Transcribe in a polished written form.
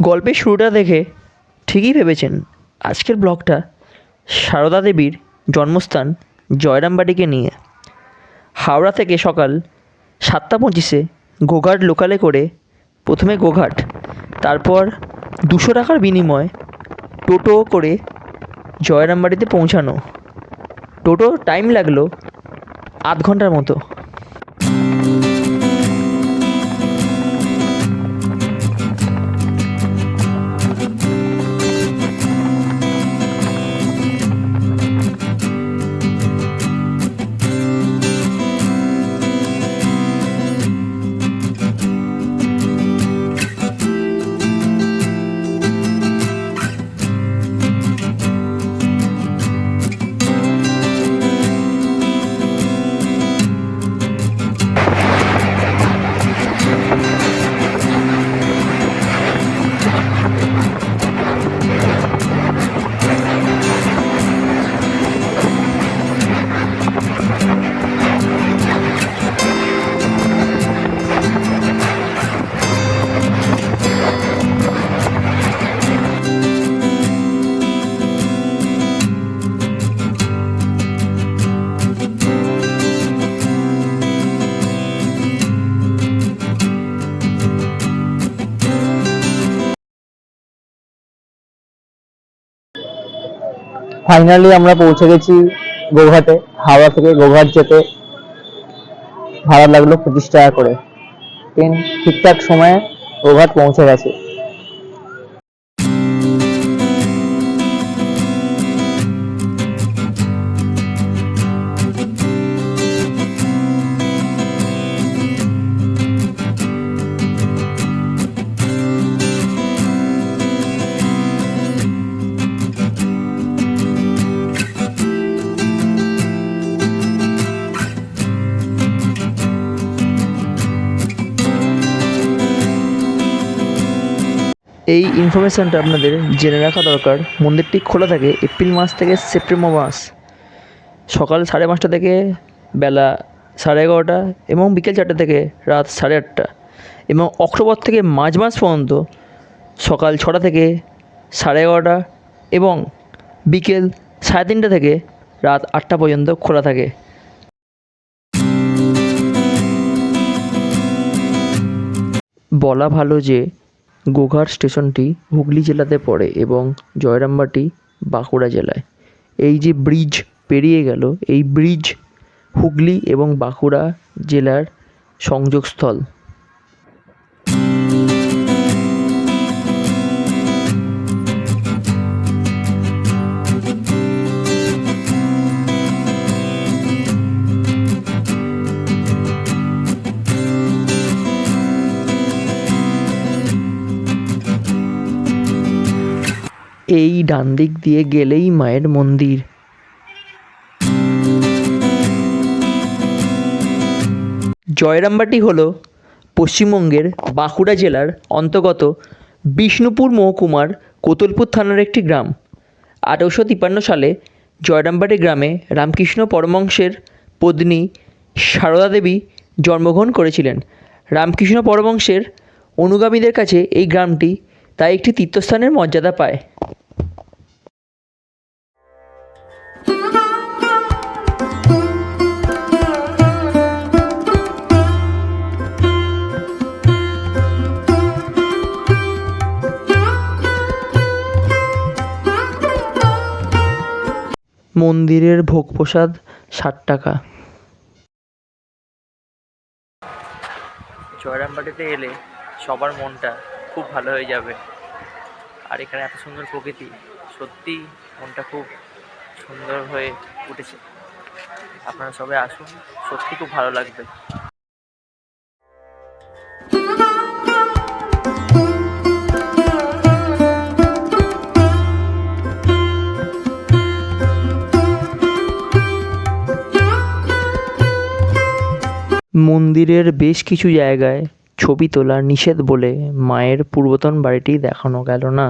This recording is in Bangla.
গল্পের শুরুটা দেখে ঠিকই ভেবেছেন আজকের ব্লগটা সারদা দেবীর জন্মস্থান জয়রামবাটিকে নিয়ে। হাওড়া থেকে সকাল 7:25 গোঘাট লোকালে করে প্রথমে গোঘাট, তারপর 200 টাকার বিনিময়ে টোটো করে জয়রামবাটিতে পৌঁছানো। টোটো টাইম লাগলো আধ ঘন্টার মতো। ফাইনালি আমরা পৌঁছে গেছি গোঘাটে। হাওড়া থেকে গোঘাট যেতে ভাড়া লাগলো 25 টাকা করে। ট্রেন ঠিকঠাক সময়ে গোঘাট পৌঁছে গেছে। এই ইনফরমেশানটা আপনাদের জেনে রাখা দরকার। মন্দিরটি খোলা থাকে এপ্রিল মাস থেকে সেপ্টেম্বর মাস, সকাল 5:30 থেকে বেলা 11:30 এবং বিকেল 4টে থেকে রাত 8:30, এবং অক্টোবর থেকে মার্চ মাস পর্যন্ত সকাল 6টা থেকে 11:30 এবং বিকেল 3:30 থেকে রাত 8টা পর্যন্ত খোলা থাকে। বলা ভালো যে গোঘাট স্টেশনটি হুগলি জেলাতে পড়ে এবং জয়রামবাটি বাঁকুড়া জেলায়। এই যে ব্রিজ পেরিয়ে গেল, এই ব্রিজ হুগলি এবং বাঁকুড়া জেলার সংযোগস্থল। এই ডান দিক দিয়ে গেলেই মায়ের মন্দির। জয়রামবাটি হল পশ্চিমবঙ্গের বাঁকুড়া জেলার অন্তর্গত বিষ্ণুপুর মহকুমার কোতলপুর থানার একটি গ্রাম। 1853 সালে জয়রামবাটি গ্রামে রামকৃষ্ণ পরমহংসের পত্নী সারদা দেবী জন্মগ্রহণ করেছিলেন। রামকৃষ্ণ পরমহংসের অনুগামীদের কাছে এই গ্রামটি তাই একটি তীর্থস্থানের মর্যাদা পায়। মন্দিরের ভোগ প্রসাদ 60 টাকা। জয়রামবাটিতে এলে সবার মনটা খুব ভালো হয়ে যাবে। আর এখানে এত সুন্দর প্রকৃতি, সত্যি মনটা খুব সুন্দর হয়ে উঠেছে। আপনারা সবাই আসুন, সত্যি খুব ভালো লাগবে। মন্দিরের বেশ কিছু জায়গায় ছবি তোলা নিষেধ বলে মায়ের পূর্বতন বাড়িটি দেখানো গেল না।